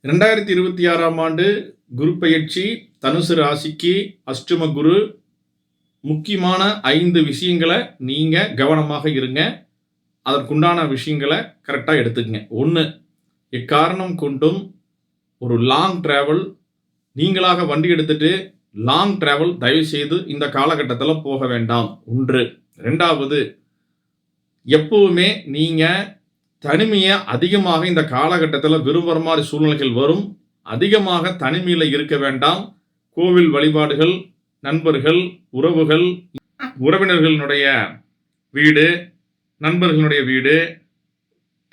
2026ஆம் ஆண்டு குரு பெயர்ச்சி தனுசு ராசிக்கு அஷ்டம குரு. முக்கியமான 5 விஷயங்களை நீங்க கவனமாக இருங்க. அதற்குண்டான விஷயங்களை கரெக்டாக எடுத்துக்கங்க. 1, எக்காரணம் கொண்டும் ஒரு லாங் டிராவல், நீங்களாக வண்டி எடுத்துட்டு லாங் டிராவல் தயவு செய்து இந்த காலகட்டத்தில் போக வேண்டாம். 1. 2வது, எப்பவுமே நீங்க தனிமையை அதிகமாக இந்த காலகட்டத்தில் விரும்புகிற மாதிரி சூழ்நிலைகள் வரும். அதிகமாக தனிமையில் இருக்க வேண்டாம். கோவில் வழிபாடுகள், நண்பர்கள், உறவுகள், உறவினர்களுடைய வீடு, நண்பர்களுடைய வீடு,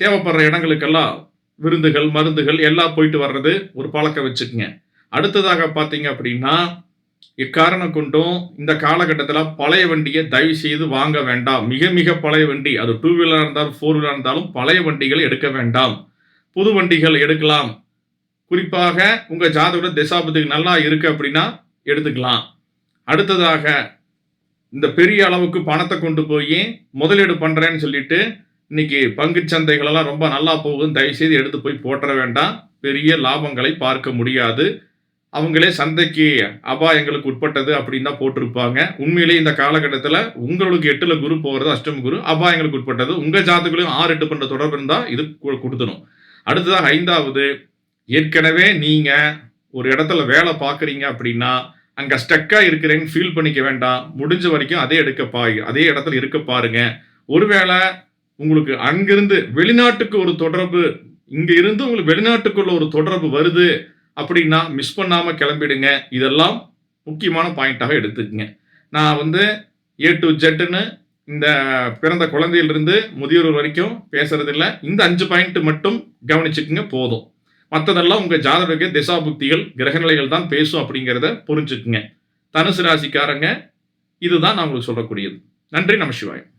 தேவைப்படுற இடங்களுக்கெல்லாம் விருந்துகள், மருந்துகள் எல்லாம் போயிட்டு வர்றது ஒரு பழக்கம் வச்சுக்கோங்க. அடுத்ததாக பார்த்தீங்க அப்படின்னா, எக்காரணம் கொண்டும் இந்த காலகட்டத்தில் பழைய வண்டியை தயவு செய்து வாங்க வேண்டாம். மிக மிக பழைய வண்டி, அது 2 வீலராக இருந்தாலும் 4 வீலராக இருந்தாலும் பழைய வண்டிகளை எடுக்க வேண்டாம். புது வண்டிகள் எடுக்கலாம். குறிப்பாக உங்கள் ஜாதக திசாபுத்திக்கு நல்லா இருக்கு அப்படின்னா எடுத்துக்கலாம். அடுத்ததாக, இந்த பெரிய அளவுக்கு பணத்தை கொண்டு போய் முதலீடு பண்ணுறேன்னு சொல்லிட்டு இன்னைக்கு பங்கு சந்தைகளெல்லாம் ரொம்ப நல்லா போகுதுன்னு தயவுசெய்து எடுத்து போய் போட்டுற வேண்டாம். பெரிய லாபங்களை பார்க்க முடியாது. அவங்களே சந்தைக்கு அபாயங்களுக்கு உட்பட்டது அப்படின்னு தான் போட்டிருப்பாங்க. உண்மையிலேயே இந்த காலகட்டத்தில் உங்களுக்கு 8ல் குரு போகிறது, அஷ்டம குரு அபாயங்களுக்கு உட்பட்டது. உங்கள் ஜாதகங்களையும் 6, 8 பண்ணுற தொடர்பு இருந்தால் இது கொடுத்துடும். அடுத்ததாக 5வது, ஏற்கனவே நீங்கள் ஒரு இடத்துல வேலை பார்க்குறீங்க அப்படின்னா அங்கே ஸ்டக்காக இருக்கிறேன்னு ஃபீல் பண்ணிக்க வேண்டாம். முடிஞ்ச வரைக்கும் அதே இடத்துல இருக்க பாருங்க. ஒருவேளை உங்களுக்கு அங்கிருந்து வெளிநாட்டுக்கு ஒரு தொடர்பு, இங்கே இருந்து உங்களுக்கு வெளிநாட்டுக்குள்ள ஒரு தொடர்பு வருது அப்படின்னா மிஸ் பண்ணாமல் கிளம்பிடுங்க. இதெல்லாம் முக்கியமான பாயிண்டாக எடுத்துக்கங்க. நான் A to Zன்னு இந்த பிறந்த குழந்தையிலிருந்து முதியோர் வரைக்கும் பேசுறதில்ல. இந்த 5 பாயிண்ட் மட்டும் கவனிச்சுக்குங்க போதும். மற்றதெல்லாம் உங்கள் ஜாதக திசாபுக்திகள், கிரகநிலைகள் தான் பேசும் அப்படிங்கிறத புரிஞ்சுக்குங்க. தனுசு ராசிக்காரங்க, இதுதான் நான் உங்களுக்கு சொல்லக்கூடியது. நன்றி. நமசிவாயம்.